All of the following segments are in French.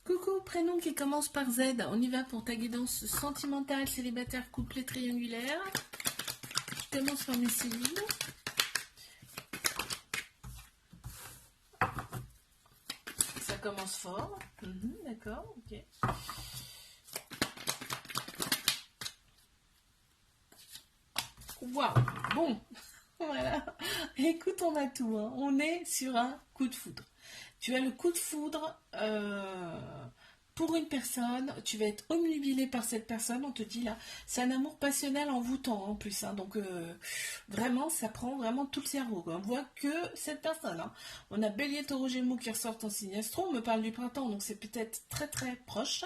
Coucou, prénom qui commence par Z. On y va pour ta guidance sentimentale, célibataire, couple et triangulaire. Je commence par mes cils. Ça commence fort. D'accord, ok. Waouh, bon, voilà. Écoute, on a tout. Hein. On est sur un coup de foudre. Tu as le coup de foudre pour une personne, tu vas être omnubilé par cette personne, on te dit là, c'est un amour passionnel envoûtant en plus, hein, donc vraiment, ça prend vraiment tout le cerveau. Quoi. On voit que cette personne, hein. On a Bélier, Taureau, Gémeaux qui ressortent en signe astro, on me parle du printemps, donc c'est peut-être très très proche.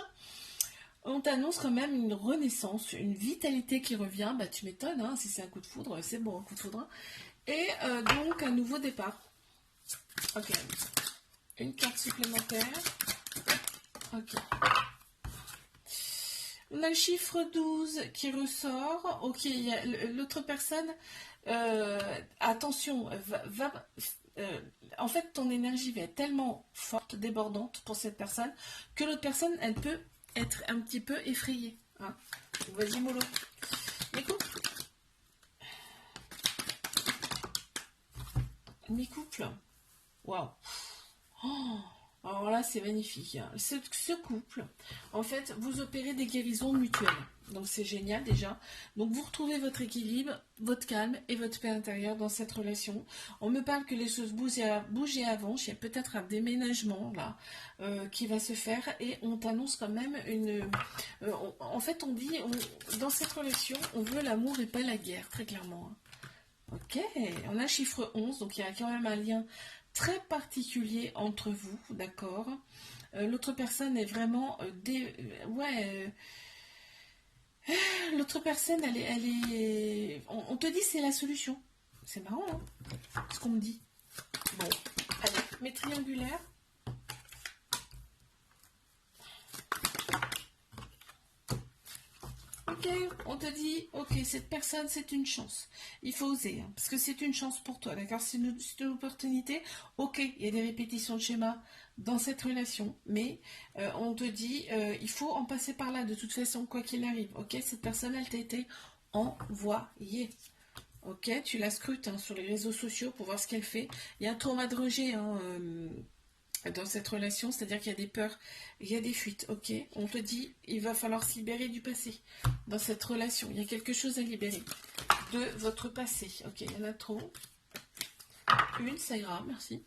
On t'annonce quand même une renaissance, une vitalité qui revient, bah tu m'étonnes, hein, si c'est un coup de foudre, c'est bon un coup de foudre. Et donc un nouveau départ. Ok. Une carte supplémentaire. Ok. On a le chiffre 12 qui ressort. Ok, l'autre personne. Attention, en fait, ton énergie va être tellement forte, débordante pour cette personne, que l'autre personne, elle peut être un petit peu effrayée. Hein. Vas-y, mollo. Écoute. Mes couples. Waouh. Oh, alors là, c'est magnifique. Hein. Ce couple, en fait, vous opérez des guérisons mutuelles. Donc c'est génial déjà. Donc vous retrouvez votre équilibre, votre calme et votre paix intérieure dans cette relation. On me parle que les choses bougent et avancent. Il y a peut-être un déménagement là qui va se faire et on t'annonce quand même une... en fait, on dit, dans cette relation, on veut l'amour et pas la guerre, très clairement. Hein. Ok, on a chiffre 11, donc il y a quand même un lien très particulier entre vous, d'accord. L'autre personne est vraiment... l'autre personne, elle est... On te dit c'est la solution. C'est marrant, hein, ce qu'on me dit. Bon, allez, mes triangulaires. Ok, on te dit, ok, cette personne, c'est une chance. Il faut oser, hein, parce que c'est une chance pour toi, d'accord. C'est une opportunité. Ok, il y a des répétitions de schémas dans cette relation, mais on te dit, il faut en passer par là, de toute façon, quoi qu'il arrive. Ok, cette personne, elle t'a été envoyée. Ok, tu la scrutes hein, sur les réseaux sociaux pour voir ce qu'elle fait. Il y a un trauma de rejet, hein, dans cette relation, c'est-à-dire qu'il y a des peurs, il y a des fuites, ok. On te dit, il va falloir se libérer du passé dans cette relation. Il y a quelque chose à libérer de votre passé, ok. Il y en a trop. Une, ça ira, merci.